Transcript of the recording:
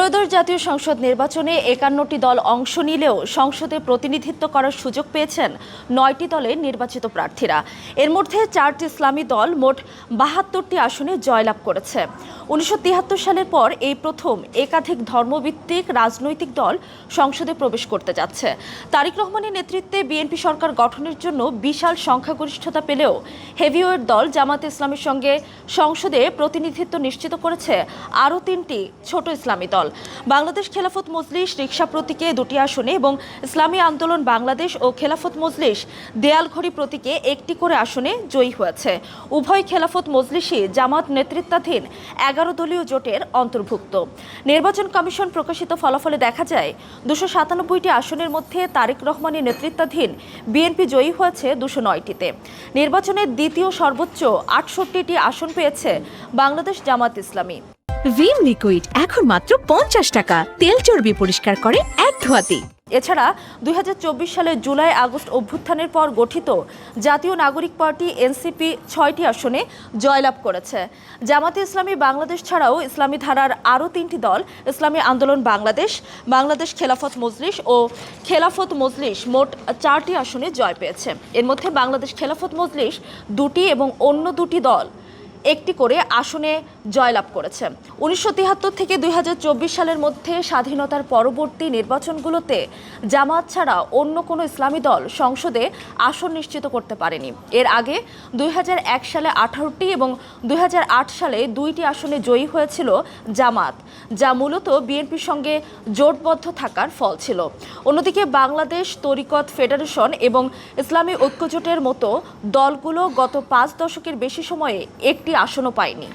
ত্রয়োদশ জাতীয় সংসদ নির্বাচনে ৫১টি দল অংশ নিলেও সংসদে প্রতিনিধিত্ব করার সুযোগ পেয়েছেন ৯টি দলের নির্বাচিত প্রার্থীরা। এর মধ্যে ৪টি ইসলামী দল মোট ৭২টি আসনে জয়লাভ করেছে। ১৯৭৩ সালের পর এই প্রথম একাধিক ধর্মভিত্তিক রাজনৈতিক দল সংসদে প্রবেশ করতে যাচ্ছে। তারেক রহমানের নেতৃত্বে বিএনপি সরকার গঠনের জন্য বিশাল সংখ্যাগরিষ্ঠতা পেলেও হেভিওয়েট দল জামায়াতে ইসলামীর সঙ্গে সংসদে প্রতিনিধিত্ব নিশ্চিত করেছে আরও ৩টি ছোট ইসলামী দল। বাংলাদেশ খেলাফত মজলিস রিকশা প্রতীকে ২টি আসনে এবং ইসলামী আন্দোলন বাংলাদেশ ও খেলাফত মজলিস দেয়ালঘড়ি প্রতীকে ১টি করে আসনে জয়ী হয়েছে। উভয় খেলাফত মজলিসই জামাত নেতৃত্বাধীন ১১ দলীয় জোটের অন্তর্ভুক্ত। নির্বাচন কমিশন প্রকাশিত ফলাফলে দেখা যায় ২৯৭টি আসনের মধ্যে তারেক রহমানের নেতৃত্বাধীন বিএনপি জয়ী হয়েছে ২০৯টিতে। নির্বাচনের দ্বিতীয় সর্বোচ্চ ৬৮টি আসন পেয়েছে বাংলাদেশ জামাত ইসলামী। ভিম লিকুইড এখন মাত্র ৫০ টাকা, তেল চর্বি পরিষ্কার করে এক ধোয়াতেই। এছাড়া ২০২৪ সালের জুলাই আগস্ট অভ্যুত্থানের পর গঠিত জাতীয় নাগরিক পার্টি এনসিপি ৬টি আসনে জয়লাভ করেছে। জামাতে ইসলামী বাংলাদেশ ছাড়াও ইসলামী ধারার আরও ৩টি দল ইসলামী আন্দোলন বাংলাদেশ, বাংলাদেশ খেলাফত মজলিস ও খেলাফত মজলিস মোট ৪টি আসনে জয় পেয়েছে। এর মধ্যে বাংলাদেশ খেলাফত মজলিস ২টি এবং অন্য ২টি দল ১টি করে আসনে জয়লাভ করেছে। ১৯৭৩ থেকে ২০২৪ সালের মধ্যে স্বাধীনতার পরবর্তী নির্বাচনগুলোতে জামাত ছাড়া অন্য কোনো ইসলামী দল সংসদে আসন নিশ্চিত করতে পারেনি। এর আগে ২০০১ সালে ১৮টি এবং ২০০৮ সালে ২টি আসনে জয়ী হয়েছিল জামাত, যা মূলত বিএনপির সঙ্গে জোটবদ্ধ থাকার ফল ছিল। অন্যদিকে বাংলাদেশ তরিকত ফেডারেশন এবং ইসলামী ঐক্যজোটের মতো দলগুলো গত ৫ দশকের বেশি সময়ে একটি আসনও পায়নি।